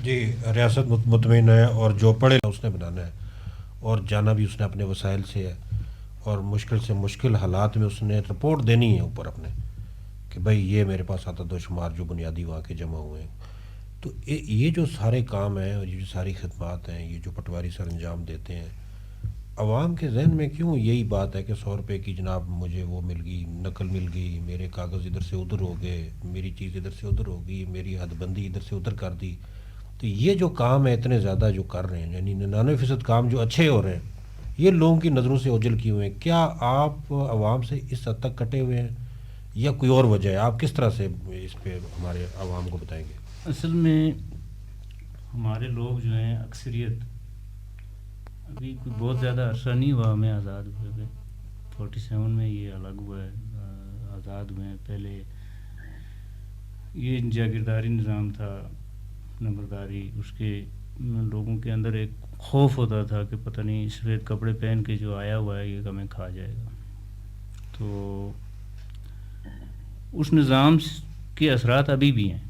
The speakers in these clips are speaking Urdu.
جی، ریاست مطمئن ہے اور جو پڑھے اس نے بنانا ہے، اور جانا بھی اس نے اپنے وسائل سے ہے، اور مشکل سے مشکل حالات میں اس نے رپورٹ دینی ہے اوپر اپنے کہ بھائی یہ میرے پاس عدد و شمار جو بنیادی وہاں کے جمع ہوئے ہیں. تو یہ جو سارے کام ہیں اور یہ جو ساری خدمات ہیں، یہ جو پٹواری سر انجام دیتے ہیں، عوام کے ذہن میں کیوں یہی بات ہے کہ 100 روپے کی جناب مجھے وہ مل گئی، نقل مل گئی، میرے کاغذ ادھر سے ادھر ہو گئے، میری چیز ادھر سے ادھر ہو گئی، میری حد بندی ادھر سے ادھر کر دی. تو یہ جو کام ہے اتنے زیادہ جو کر رہے ہیں، یعنی 99% کام جو اچھے ہو رہے ہیں، یہ لوگوں کی نظروں سے اوجھل کیے ہوئے ہیں. کیا آپ عوام سے اس حد تک کٹے ہوئے ہیں یا کوئی اور وجہ ہے؟ آپ کس طرح سے اس پہ ہمارے عوام کو بتائیں گے؟ اصل میں ہمارے لوگ جو ہیں اکثریت، ابھی کوئی بہت زیادہ عرصہ نہیں ہوا ہمیں آزاد ہوئے ہوئے. 47 میں یہ الگ ہوا ہے، آزاد ہوئے ہیں. پہلے یہ جاگیرداری نظام تھا، نمبرداری. اس کے لوگوں کے اندر ایک خوف ہوتا تھا کہ پتہ نہیں سفید کپڑے پہن کے جو آیا ہوا ہے یہ ہمیں کھا جائے گا. تو اس نظام کے اثرات ابھی بھی ہیں.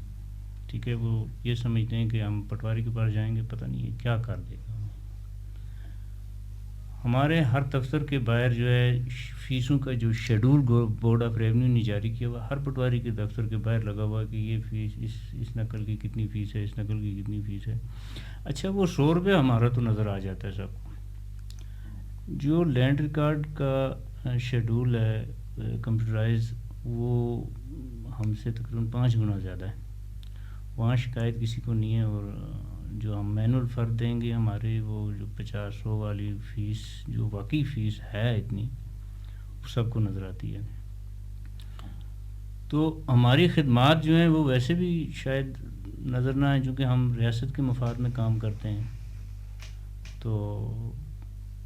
ٹھیک ہے، وہ یہ سمجھتے ہیں کہ ہم پٹواری کے پاس جائیں گے پتہ نہیں یہ کیا کر دے گا. ہمارے ہر دفتر کے باہر جو ہے فیسوں کا جو شیڈول بورڈ آف ریونیو نے جاری کیا ہوا، ہر پٹواری کے دفتر کے باہر لگا ہوا کہ یہ فیس اس نقل کی کتنی فیس ہے، اس نقل کی کتنی فیس ہے. اچھا، وہ 100 روپے ہمارا تو نظر آ جاتا ہے سب کو. جو لینڈ ریکارڈ کا شیڈول ہے کمپیوٹرائز، وہ ہم سے تقریباً 5 گنا زیادہ ہے. وہاں شکایت کسی کو نہیں ہے. اور جو ہم مینول فرد دیں گے ہمارے وہ جو 50-100 والی فیس جو واقعی فیس ہے اتنی، وہ سب کو نظر آتی ہے. تو ہماری خدمات جو ہیں وہ ویسے بھی شاید نظر نہ آئیں چونکہ ہم ریاست کے مفاد میں کام کرتے ہیں. تو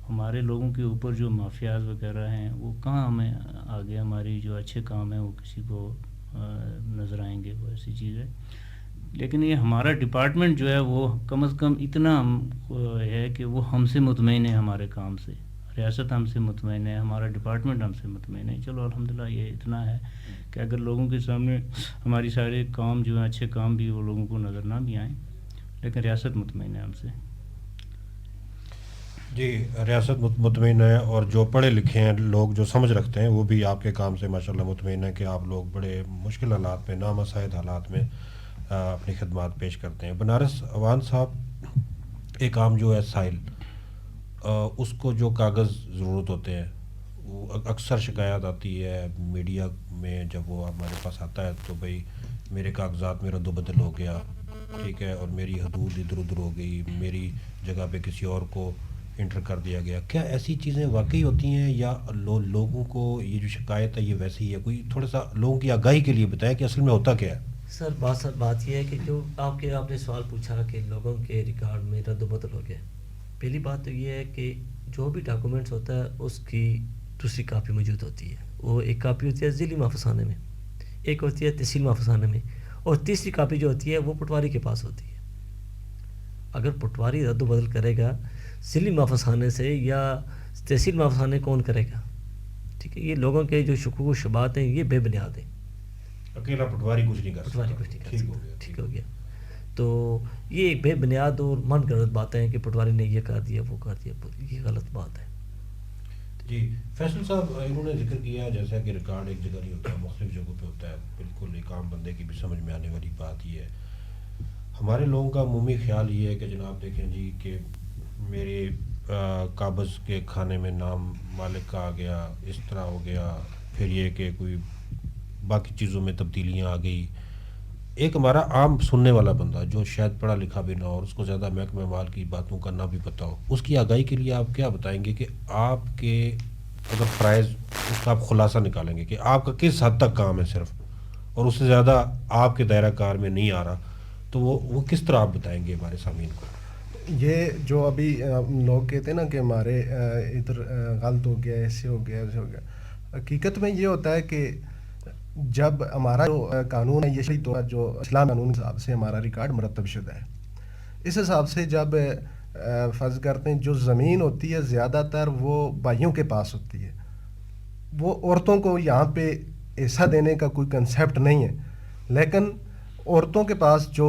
ہمارے لوگوں کے اوپر جو مافیاز وغیرہ ہیں وہ کہاں ہمیں آگے ہماری جو اچھے کام ہیں وہ کسی کو نظر آئیں گے، وہ ایسی چیز ہے. لیکن یہ ہمارا ڈپارٹمنٹ جو ہے وہ کم از کم اتنا ہے کہ وہ ہم سے مطمئن ہے. ہمارے کام سے ریاست ہم سے مطمئن ہے، ہمارا ڈپارٹمنٹ ہم سے مطمئن ہے. چلو الحمدللہ یہ اتنا ہے کہ اگر لوگوں کے سامنے ہماری سارے کام جو ہیں اچھے کام بھی وہ لوگوں کو نظر نہ بھی آئیں، لیکن ریاست مطمئن ہے ہم سے. جی، ریاست مطمئن ہے، اور جو پڑھے لکھے ہیں لوگ جو سمجھ رکھتے ہیں وہ بھی آپ کے کام سے ماشاءاللہ مطمئن ہے کہ آپ لوگ بڑے مشکل حالات میں، نامساعد حالات میں اپنی خدمات پیش کرتے ہیں. بنارس عوان صاحب، ایک عام جو ہے سائل، اس کو جو کاغذ ضرورت ہوتے ہیں، وہ اکثر شکایات آتی ہے میڈیا میں جب وہ ہمارے پاس آتا ہے تو بھئی میرے کاغذات میں رد و بدل ہو گیا، ٹھیک ہے، اور میری حدود ادھر ادھر ہو گئی، میری جگہ پہ کسی اور کو انٹر کر دیا گیا. کیا ایسی چیزیں واقعی ہوتی ہیں یا لوگوں کو یہ جو شکایت ہے یہ ویسی ہی ہے؟ کوئی تھوڑا سا لوگوں کی آگاہی کے لیے بتائیں کہ اصل میں ہوتا کیا ہے. سر بات یہ ہے کہ جو آپ نے سوال پوچھا کہ لوگوں کے ریکارڈ میں رد و بدل ہو گیا. پہلی بات تو یہ ہے کہ جو بھی ڈاکومنٹس ہوتا ہے اس کی دوسری کاپی موجود ہوتی ہے. وہ ایک کاپی ہوتی ہے ضلعی محافظ خانے میں، ایک ہوتی ہے تحصیل محافظ خانے میں، اور تیسری کاپی جو ہوتی ہے وہ پٹواری کے پاس ہوتی ہے. اگر پٹواری رد و بدل کرے گا ضلعی محافظ خانے سے یا تحصیل محافظ خانے کون کرے گا؟ ٹھیک ہے، یہ لوگوں کے جو شکوک و شبہات ہیں یہ بے بنیاد ہیں. اکیلا پٹواری کچھ نہیں کر سکتا. پٹواری کچھ نہیں کر ٹھیک ہو سکتا. گیا. ٹھیک ہو گیا. تو یہ بے بنیاد اور من گھڑت باتیں ہیں کہ پٹواری نے یہ کر دیا وہ کر دیا، یہ غلط بات ہے. جی، فیصل صاحب، انہوں نے ذکر کیا جیسا کہ ریکارڈ ایک جگہ نہیں ہوتا، مختلف جگہوں پہ ہوتا ہے. بالکل ایک عام بندے کی بھی سمجھ میں آنے والی بات یہ ہے. ہمارے لوگوں کا عمومی خیال یہ ہے کہ جناب دیکھیں جی کہ میرے قابض کے کھانے میں نام مالک کا آ گیا، اس طرح ہو گیا، پھر یہ کہ کوئی باقی چیزوں میں تبدیلیاں آ گئی. ایک ہمارا عام سننے والا بندہ جو شاید پڑھا لکھا بھی نہ ہو اور اس کو زیادہ محکمہ مال کی باتوں کا نہ بھی پتہ ہو، اس کی آگاہی کے لیے آپ کیا بتائیں گے کہ آپ کے اگر فرائض اس کا آپ خلاصہ نکالیں گے کہ آپ کا کس حد تک کام ہے صرف، اور اس سے زیادہ آپ کے دائرہ کار میں نہیں آ رہا، تو وہ کس طرح آپ بتائیں گے ہمارے سامعین کو؟ یہ جو ابھی لوگ کہتے ہیں نا کہ ہمارے ادھر غلط ہو گیا، ایسے ہو گیا ایسے ہو گیا، حقیقت میں یہ ہوتا ہے کہ جب ہمارا جو قانون ہے یہ تو جو اسلام قانون کے حساب سے ہمارا ریکارڈ مرتب شدہ ہے. اس حساب سے جب فرض کرتے ہیں جو زمین ہوتی ہے زیادہ تر وہ بھائیوں کے پاس ہوتی ہے، وہ عورتوں کو یہاں پہ حصہ دینے کا کوئی کنسیپٹ نہیں ہے. لیکن عورتوں کے پاس جو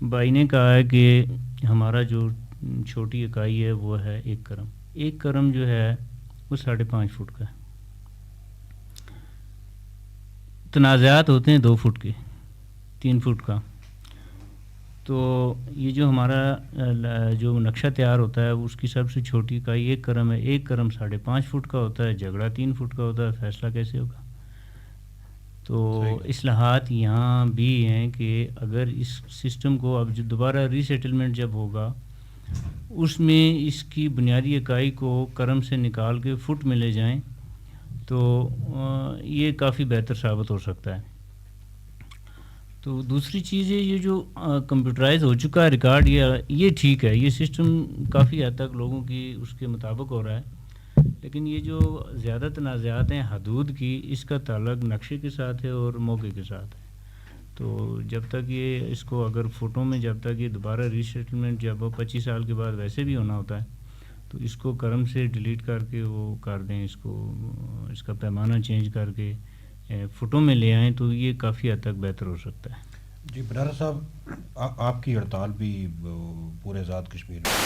بھائی نے کہا ہے کہ ہمارا جو چھوٹی اکائی ہے وہ ہے 1 کرم. 1 کرم جو ہے وہ 5.5 فٹ کا ہے. تنازعات ہوتے ہیں 2 فٹ کے، 3 فٹ کا. تو یہ جو ہمارا جو نقشہ تیار ہوتا ہے اس کی سب سے چھوٹی اکائی 1 کرم ہے. 1 کرم 5.5 فٹ کا ہوتا ہے، جھگڑا 3 فٹ کا ہوتا ہے. فیصلہ کیسے ہوگا؟ تو اصلاحات یہاں بھی ہیں کہ اگر اس سسٹم کو اب جو دوبارہ ری سیٹلمنٹ جب ہوگا اس میں اس کی بنیادی اکائی کو کرم سے نکال کے فٹ میں لے جائیں تو یہ کافی بہتر ثابت ہو سکتا ہے. تو دوسری چیز ہے یہ جو کمپیوٹرائز ہو چکا ہے ریکارڈ، یہ ٹھیک ہے، یہ سسٹم کافی حد تک لوگوں کی اس کے مطابق ہو رہا ہے. لیکن یہ جو زیادہ تنازعات ہیں حدود کی، اس کا تعلق نقشے کے ساتھ ہے اور موقع کے ساتھ ہے. تو جب تک یہ اس کو اگر فوٹو میں جب تک یہ دوبارہ ری سیٹلمنٹ جب 25 سال کے بعد ویسے بھی ہونا ہوتا ہے تو اس کو کرم سے ڈیلیٹ کر کے وہ کر دیں، اس کا پیمانہ چینج کر کے فوٹو میں لے آئیں تو یہ کافی حد تک بہتر ہو سکتا ہے. جی بنارا صاحب، آپ کی ہڑتال بھی پورے آزاد کشمیر میں